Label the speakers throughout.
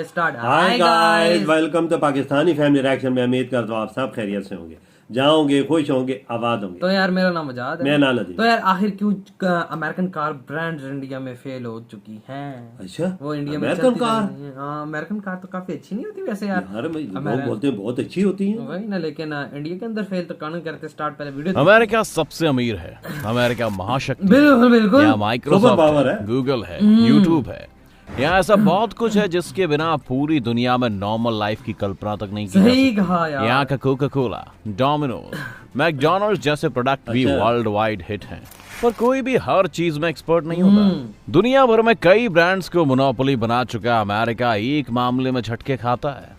Speaker 1: Start.
Speaker 2: Hi guys, welcome to Pakistani family reaction में। उम्मीद करता हूँ आप सब खैरियत से होंगे, जाओगे, खुश होंगे, आबाद होंगे।
Speaker 1: तो यार मेरा नाम आजाद है।
Speaker 2: मैं नाना जी।
Speaker 1: तो यार आखिर क्यों अमेरिकन कार ब्रांड्स इंडिया में फेल हो चुकी हैं?
Speaker 2: अच्छा,
Speaker 1: वो इंडिया में
Speaker 2: अमेरिकन
Speaker 1: चलती
Speaker 2: कार?
Speaker 1: नहीं है। हाँ, अमेरिकन कार तो काफी अच्छी नहीं होती वैसे यार।
Speaker 2: लोग बोलते हैं बहुत अच्छी होती है,
Speaker 1: वही ना, लेकिन इंडिया के अंदर फेल तो कानून करते। स्टार्ट पहले वीडियो।
Speaker 3: अमेरिका सबसे अमीर है, अमेरिका महाशक्ति है।
Speaker 1: बिल्कुल बिल्कुल।
Speaker 3: यहाँ माइक्रोसॉफ्ट
Speaker 2: पावर
Speaker 3: है, गूगल है, यूट्यूब है। यहाँ ऐसा बहुत कुछ है जिसके बिना पूरी दुनिया में नॉर्मल लाइफ की कल्पना तक नहीं की जा
Speaker 1: सही
Speaker 3: सकती।
Speaker 1: कहा यार।
Speaker 3: यहाँ का कोका कोला, डोमिनोज, मैकडॉनल्ड्स जैसे प्रोडक्ट भी वर्ल्ड वाइड हिट हैं। पर कोई भी हर चीज में एक्सपर्ट नहीं होता। दुनिया भर में कई ब्रांड्स को मोनोपोली बना चुका अमेरिका एक मामले में झटके खाता है,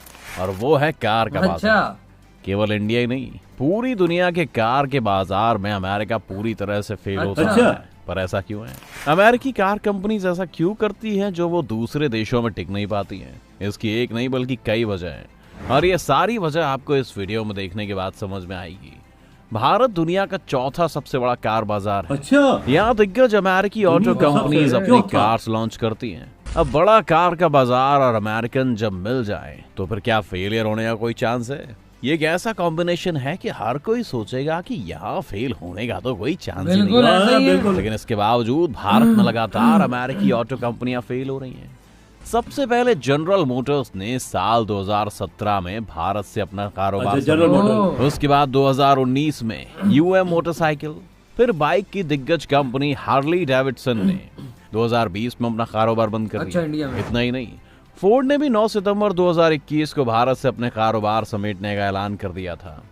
Speaker 3: और वो है कार का बाजार। केवल इंडिया ही नहीं, पूरी दुनिया के कार के बाजार में अमेरिका पूरी तरह से फेल होता है। पर ऐसा क्यों है? अमेरिकी कार कंपनीज ऐसा क्यों करती हैं जो वो दूसरे देशों में टिक नहीं पाती हैं? इसकी एक नहीं बल्कि कई वजह हैं, और ये सारी वजह आपको इस वीडियो में देखने के बाद समझ में आएगी। भारत दुनिया का चौथा सबसे बड़ा कार बाजार है।
Speaker 2: अच्छा,
Speaker 3: यहाँ दिग्गज अमेरिकी ऑटो कंपनीज अपनी कार्स लॉन्च करती हैं। अब बड़ा कार का बाजार और अमेरिकन जब मिल जाए तो फिर क्या फेलियर होने का कोई चांस है? ये एक ऐसा कॉम्बिनेशन है कि हर कोई सोचेगा कि यहाँ फेल होने का तो कोई चांस ही नहीं है। लेकिन इसके बावजूद भारत में लगातार अमेरिकी ऑटो कंपनियां फेल हो रही हैं। सबसे पहले जनरल मोटर्स ने साल 2017 में भारत से अपना कारोबार शुरू। उसके बाद 2019 में यूएम मोटरसाइकिल, फिर बाइक की दिग्गज कंपनी हार्ली डेविडसन ने 2020 में अपना कारोबार बंद कर दिया। इतना ही नहीं, फोर्ड ने भी 9 सितंबर 2021 को भारत से अपने कारोबार समेटने का ऐलान कर दिया था।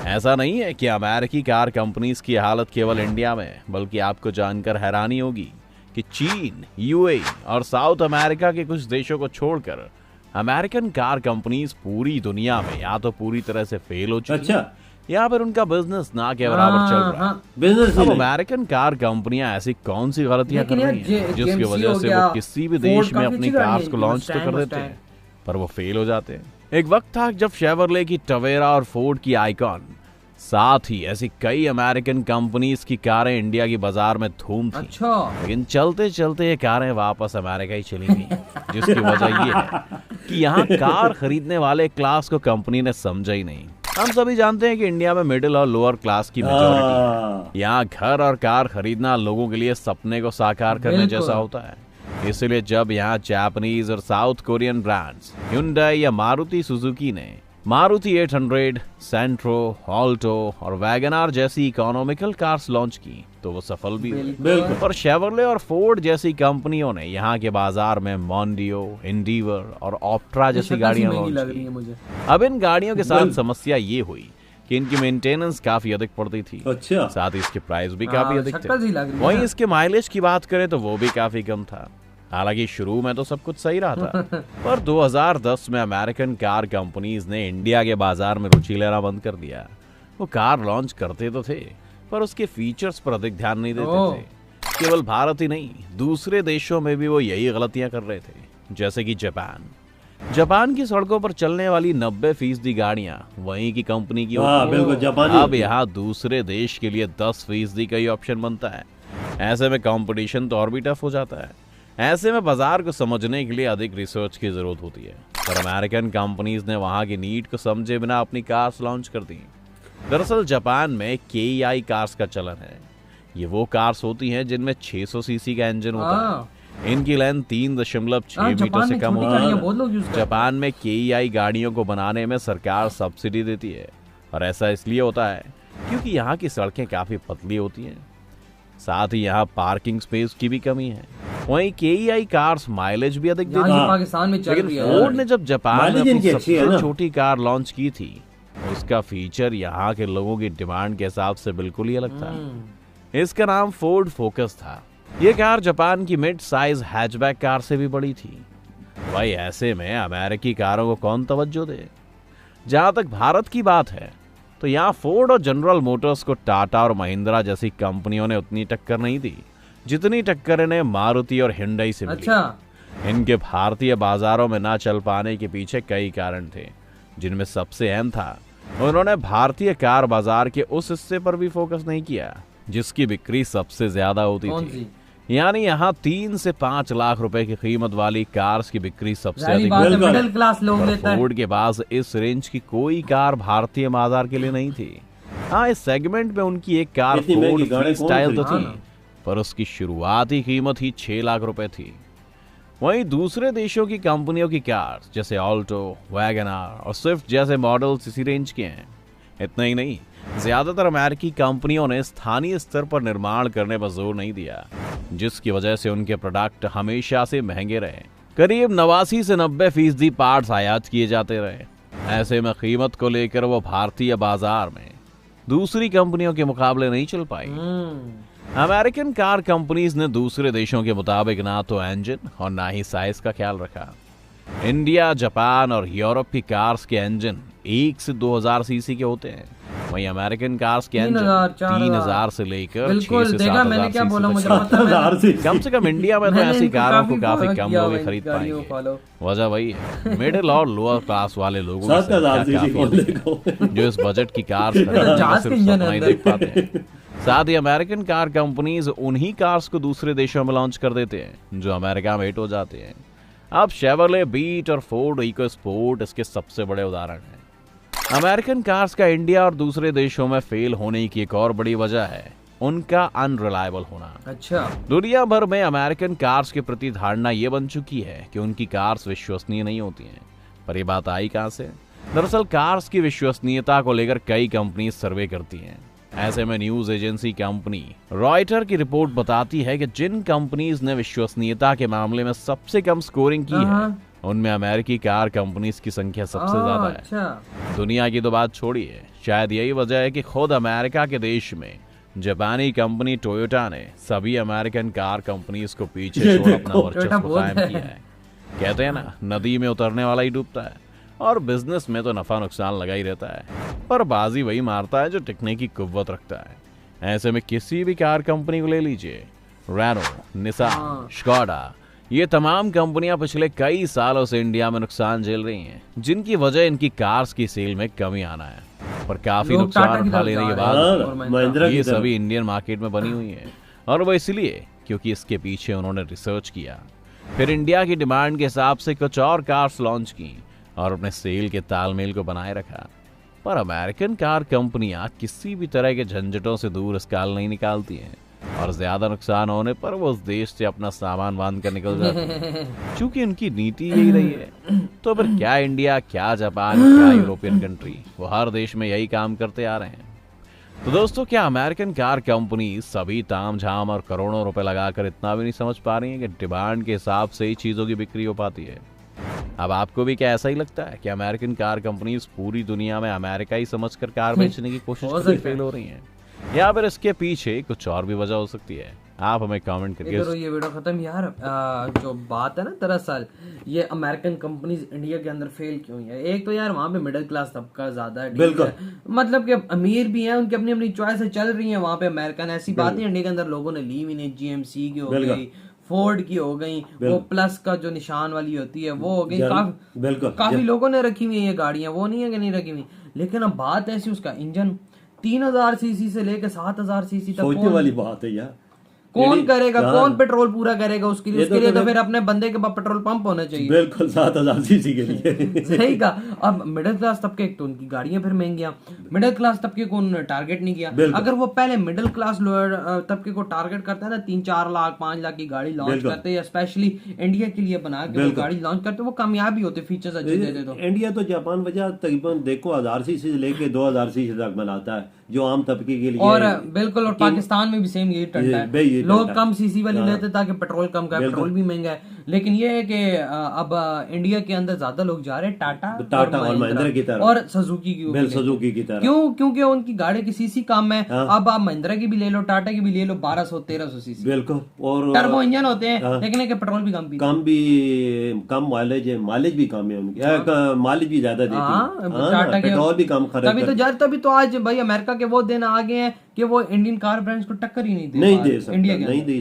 Speaker 3: ऐसा नहीं है कि अमेरिकी कार कंपनीज की हालत केवल इंडिया में है, बल्कि आपको जानकर हैरानी होगी कि चीन, यूएई और साउथ अमेरिका के कुछ देशों को छोड़कर अमेरिकन कार कंपनीज पूरी दुनिया में या तो पूरी तरह से फेल हो चुकी है, या फिर उनका बिजनेस ना के बराबर चल रहा है। अब अमेरिकन कार कंपनियां ऐसी कौन सी गलतियां कर रही हैं जिसकी वजह से वो किसी भी देश में अपनी कार्स को लॉन्च तो कर देते हैं, पर वो फेल हो जाते हैं। एक वक्त था जब शेवरले की टवेरा और फोर्ड की आइकॉन, साथ ही ऐसी कई अमेरिकन कंपनीज की कारें इंडिया की बाजार में धूम थी। लेकिन चलते चलते ये कारें वापस अमेरिका ही चली गई, जिसकी वजह ये है कि यहाँ कार खरीदने वाले क्लास को कंपनी ने समझा ही नहीं। हम सभी जानते हैं कि इंडिया में मिडिल और लोअर क्लास की मेजॉरिटी है। यहाँ घर और कार खरीदना लोगों के लिए सपने को साकार करने जैसा होता है। इसलिए जब यहाँ जापानीज और साउथ कोरियन ब्रांड्स hyundai या मारुति सुजुकी ने मारुति 800, सेंट्रो, ऑल्टो और वैगनआर जैसी इकोनॉमिकल कार्स लॉन्च की तो वो सफल भी हुए। पर शेवरले और फोर्ड जैसी कंपनियों ने यहाँ के बाजार में मोंडियो, इंडीवर और ऑप्ट्रा जैसी गाड़ियां लॉन्च की। अब इन गाड़ियों के साथ समस्या ये हुई कि इनकी मेंटेनेंस काफी अधिक पड़ती थी। साथ ही इसके प्राइस भी काफी अधिक थे। वहीं इसके माइलेज की बात करें तो वो भी काफी कम था। हालांकि शुरू में तो सब कुछ सही रहा था, पर 2010 में अमेरिकन कार कंपनीज ने इंडिया के बाजार में रुचि लेना बंद कर दिया। वो कार लॉन्च करते तो थे, पर उसके फीचर्स पर अधिक ध्यान नहीं देते थे। केवल भारत ही नहीं, दूसरे देशों में भी वो यही गलतियां कर रहे थे। जैसे कि जापान की सड़कों पर चलने वाली 90% गाड़ियां वहीं की कंपनी की होती हैं। अब यहाँ दूसरे देश के लिए 10% का ही ऑप्शन बनता है। ऐसे में कंपटीशन तो और भी टफ हो जाता है। ऐसे में बाजार को समझने के लिए अधिक रिसर्च की जरूरत होती है, पर अमेरिकन कंपनीज ने वहां की नीड को समझे बिना अपनी कार्स लॉन्च कर दी। दरअसल जापान में KEI कार्स का चलन है। ये वो कार्स होती हैं जिनमें 600 सीसी का इंजन होता है। इनकी लेंथ 3.6 मीटर से कम होती है। जापान में KEI गाड़ियों को बनाने में सरकार सब्सिडी देती है, और ऐसा इसलिए होता है क्योंकि यहाँ की सड़कें काफी पतली होती हैं। साथ ही यहाँ पार्किंग स्पेस की भी कमी है। वहीं KEI कार्स माइलेज भी अधिक देती हैं।
Speaker 1: पाकिस्तान में चल रही है।
Speaker 3: फोर्ड ने जब जापान में अपनी सबसे छोटी कार लॉन्च की थी, उसका फीचर यहाँ के लोगों की डिमांड के हिसाब से बिल्कुल ही अलग था। इसका नाम फोर्ड फोकस था। ये कार जापान की मिड साइज हैचबैक कार से भी बड़ी थी। भाई ऐसे में अमेरिकी कारों को कौन तवज्जो दे? जहां तक भारत की बात है तो यहाँ फोर्ड और जनरल मोटर्स को टाटा और महिंद्रा जैसी कंपनियों ने उतनी टक्कर नहीं दी जितनी टक्कर इन्हें मारुति और hyundai से मिली। इनके भारतीय बाजारों में ना चल पाने के पीछे कई कारण थे, जिनमें सबसे अहम था उन्होंने भारतीय कार बाजार के उस हिस्से पर भी फोकस नहीं किया जिसकी बिक्री सबसे ज्यादा होती थी। यानी यहाँ 3 से 5 लाख रुपए की कीमत वाली कार्स की बिक्री सबसे
Speaker 1: जाहिर
Speaker 3: अधिक
Speaker 1: बात है,
Speaker 3: होती है।
Speaker 1: मिडिल क्लास लोग लेता है।
Speaker 3: फोर्ड के पास इस रेंज की कोई कार भारतीय बाजार के लिए नहीं थी। हाँ, इस सेगमेंट में उनकी एक कार
Speaker 2: इतनी
Speaker 3: फोर्ड
Speaker 2: महंगी गाड़ी कौन
Speaker 3: फ्रीस्टाइल तो
Speaker 2: खरीदता
Speaker 3: थी, पर उसकी शुरुआती कीमत ही 6 लाख रुपए थी। वहीं दूसरे देशों की कंपनियों की कार जैसे ऑल्टो, वैगन आर और स्विफ्ट जैसे मॉडल्स इसी रेंज के हैं। इतना ही नहीं, ज्यादातर अमेरिकी कंपनियों ने स्थानीय स्तर पर निर्माण करने पर जोर नहीं दिया, जिसकी वजह से उनके प्रोडक्ट हमेशा से महंगे रहे। करीब 89 से 90% पार्ट्स आयात किए जाते रहे। ऐसे में कीमत को लेकर वो भारतीय बाजार में दूसरी कंपनियों के मुकाबले नहीं चल पाई। अमेरिकन कार कंपनीज ने दूसरे देशों के मुताबिक ना तो इंजन और ना ही साइज का ख्याल रखा। इंडिया, जापान और यूरोप की कार्स के इंजन 1 से 2000 सीसी के होते हैं, वहीं अमेरिकन कार्स के इंजन 3000 से लेकर 6 से 7000 सीसी तक।
Speaker 2: 7,000 सीसी।
Speaker 3: कम से कम इंडिया में तो
Speaker 1: मैंने
Speaker 3: ऐसी
Speaker 1: इनको
Speaker 3: कारों को
Speaker 1: काफी
Speaker 3: काफी
Speaker 1: follow
Speaker 3: कम
Speaker 1: किया
Speaker 3: लोग
Speaker 1: हुआ है,
Speaker 3: खरीद
Speaker 1: गाड़ियों को
Speaker 3: पाएंगे।
Speaker 1: follow।
Speaker 3: वजह वही है, मिडिल और लोअर क्लास वाले लोगों की
Speaker 2: 7,000
Speaker 3: संख्या
Speaker 2: सीसी
Speaker 3: काफी अधिक
Speaker 2: कौन
Speaker 3: है, जो इस बजट की कार खरीदने में
Speaker 1: जहाज
Speaker 3: सिर्फ
Speaker 1: के इंजन
Speaker 3: सपना ही
Speaker 1: अंदर।
Speaker 3: देख पाते हैं। साथ ही अमेरिकन कार कंपनीज उन्हीं कार्स को दूसरे देशों में लॉन्च कर देते हैं जो अमेरिका में हिट हो जाते हैं। अब शेवरले बीट और फोर्ड इको स्पोर्ट इसके सबसे बड़े उदाहरण हैं। अमेरिकन कार्स का इंडिया और दूसरे देशों में फेल होने की एक और बड़ी वजह है उनका अनरिलायबल होना।
Speaker 1: अच्छा,
Speaker 3: दुनिया भर में अमेरिकन कार्स के प्रति धारणा ये बन चुकी है कि उनकी कार्स विश्वसनीय नहीं होती हैं। पर ये बात आई कहां से? दरअसल कार्स की विश्वसनीयता को लेकर कई कंपनी सर्वे करती हैं। ऐसे में न्यूज एजेंसी कंपनी रॉयटर की रिपोर्ट बताती है कि जिन कंपनीज ने विश्वसनीयता के मामले में सबसे कम स्कोरिंग की है, उनमें अमेरिकी कार कंपनीज की संख्या सबसे ज्यादा है।
Speaker 1: अच्छा,
Speaker 3: दुनिया की तो बात छोड़िए, शायद यही वजह है कि खुद अमेरिका के देश में जापानी कंपनी टोयोटा ने सभी अमेरिकन कार कंपनीज को पीछे छोड़ अपना
Speaker 1: टोयोटा
Speaker 3: वर्चस्व
Speaker 1: बहुत
Speaker 3: कायम
Speaker 1: है।
Speaker 3: किया है। कहते हैं ना, नदी में उतरने वाला ही डूबता है, और बिजनेस में तो नफा नुकसान लगा ही रहता है, पर बाजी वही मारता है जो टिकने की कुव्वत रखता है। ऐसे में किसी भी कार कंपनी को ले लीजिए, रेनो, निसान, स्कोडा, ये तमाम कंपनियां पिछले कई सालों से इंडिया में नुकसान झेल रही हैं, जिनकी वजह इनकी कार्स की सेल में कमी आना है। पर काफी
Speaker 1: लोग टाटा
Speaker 3: नुकसान
Speaker 1: की
Speaker 3: उठा
Speaker 1: तरफ
Speaker 3: लेने
Speaker 1: जा
Speaker 3: के
Speaker 1: रहे हैं।
Speaker 3: बाद
Speaker 1: और
Speaker 2: महिंद्रा
Speaker 3: ये
Speaker 2: की तरफ।
Speaker 3: सभी इंडियन मार्केट में बनी हुई है, और वो इसलिए क्योंकि इसके पीछे उन्होंने रिसर्च किया, फिर इंडिया की डिमांड के हिसाब से कुछ और कार्स लॉन्च की और अपने सेल के तालमेल को बनाए रखा। पर अमेरिकन कार कंपनियां किसी भी तरह के झंझटों से दूर इसकाल नहीं निकालती हैं, और ज्यादा नुकसान होने पर वो उस देश से अपना सामान बांध कर निकल जाती हैं, क्योंकि उनकी नीति यही रही है। तो फिर क्या इंडिया, क्या जापान, क्या यूरोपियन कंट्री, वो हर देश में यही काम करते आ रहे हैं। तो दोस्तों, क्या अमेरिकन कार कंपनी सभी ताम झाम और करोड़ों रुपए लगाकर इतना भी नहीं समझ पा रही है कि डिमांड के हिसाब से ही चीजों की बिक्री हो पाती है? अब आपको भी क्या ऐसा ही लगता है कि अमेरिकन कार कंपनीज पूरी दुनिया में अमेरिका ही समझकर कार बेचने की कोशिश करके फेल हो रही हैं, या फिर इसके पीछे कुछ और भी वजह हो सकती है? आप हमें कमेंट करके
Speaker 1: करो ये वीडियो खत्म यार। जो बात है ना, दरअसल ये अमेरिकन कंपनीज इंडिया के अंदर फेल क्यों है? एक तो यार वहाँ पे मिडिल क्लास तबका ज्यादा है, ठीक है? मतलब कि अमीर भी हैं, उनकी अपनी अपनी चॉइस चल रही है वहाँ पे अमेरिकन। ऐसी बात है इंडिया के अंदर लोगों ने ली भी नहीं, GMC की हो गई, फोर्ड की हो गई, वो प्लस का जो निशान वाली होती है वो हो गई, काफी लोगों ने रखी हुई है ये गाड़ियां, वो नहीं है कि नहीं रखी हुई। लेकिन अब बात ऐसी, उसका इंजन 3000 सीसी से लेकर 7000 सीसी तक
Speaker 2: सोचने वाली बात है यार।
Speaker 1: कौन करेगा? कौन पेट्रोल पूरा करेगा उसके लिए? उसके लिए तो फिर अपने बंदे के पास पेट्रोल पंप होना चाहिए।
Speaker 2: बिल्कुल 7000 सीसी के लिए।
Speaker 1: सही कहा। अब मिडिल क्लास तबके, एक तो उनकी गाड़ियां फिर महंगियां, मिडिल क्लास तबके को उन्होंने टारगेट नहीं किया। अगर वो पहले मिडिल क्लास तबके को टारगेट करता है ना, 3-4 लाख 5 लाख की गाड़ी लॉन्च करते हैं, स्पेशली इंडिया के लिए बना के वो गाड़ी लॉन्च करते, वो कामयाबी होते, फीचर्स अच्छे देते। तो
Speaker 2: इंडिया तो जापान वजह तकरीबन देखो 1000 सीसी से लेके 2000 सीसी तक बनाता है, जो आम तबके के लिए।
Speaker 1: और बिल्कुल, और पाकिस्तान में भी सेम यही टंडा है, लोग कम सीसी वाली लेते ताकि पेट्रोल कम का, पेट्रोल भी महंगा है। लेकिन ये है कि अब इंडिया के अंदर ज्यादा लोग जा रहे हैं टाटा और महिंद्रा
Speaker 2: की तरफ,
Speaker 1: और सुजुकी की तरफ। क्यों? क्योंकि उनकी गाड़ी की सीसी कम है। अब आप महिंद्रा की भी ले लो, टाटा की भी ले लो, 1200-1300 सीसी,
Speaker 2: बिल्कुल, और
Speaker 1: टर्बो इंजन होते हैं, लेकिन पेट्रोल भी
Speaker 2: कम माइलेज है, माइलेज भी कम है उनकी, माइलेज भी ज्यादा देती है,
Speaker 1: टाटा के
Speaker 2: पेट्रोल भी कम खर्च।
Speaker 1: तभी तो आज भाई अमेरिका के वो दिन आ गए हैं कि वो इंडियन कार ब्रांड्स को टक्कर ही नहीं
Speaker 2: दे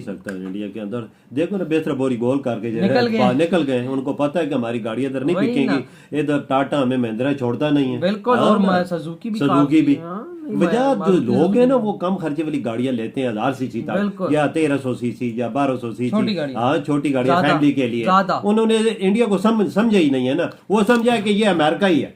Speaker 2: सकता इंडिया के अंदर। देखो ना, बेहतर बोरी गोल करके निकल गए। उनको पता है कि हमारी गाड़ी इधर नहीं बिकेंगी, इधर टाटा हमें महिंद्रा छोड़ता नहीं है।
Speaker 1: बिल्कुल, और सुजुकी भी
Speaker 2: वजह जो लोग हैं ना वो कम खर्चे वाली गाड़ियां लेते हैं 1000 सीसी तक
Speaker 1: बिल्कुल।
Speaker 2: या 1300 सीसी या 1200
Speaker 1: छोटी
Speaker 2: सीसी।
Speaker 1: गाड़ी।
Speaker 2: हाँ छोटी गाड़ियां
Speaker 1: ज्यादा,
Speaker 2: फैमिली के लिए।
Speaker 1: ज्यादा।
Speaker 2: उन्होंने इंडिया को समझा ही नहीं है ना, वो समझा कि ये अमेरिका ही है।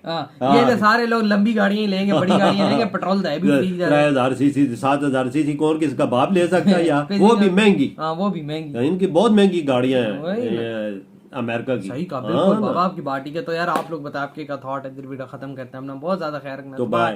Speaker 1: ये तो सारे लोग लंबी गाड़ियां ही लेंगे, बड़ी गाड़ियां लेंगे, पेट्रोल है भी फ्री।
Speaker 2: 3000 सीसी 7000 सीसी कौन किसका बाप ले सकता है यार, वो भी महंगी।
Speaker 1: हाँ वो भी महंगी,
Speaker 2: इनकी बहुत महंगी गाड़ियां हैं अमेरिका की।
Speaker 1: सही कहा बिल्कुल बाबा आपकी बाटी के। तो यार आप लोग बताओ आपके का थॉट है, फिर वीडियो खत्म करते हैं, हमने बहुत ज्यादा खैर रखना।
Speaker 2: तो बाय।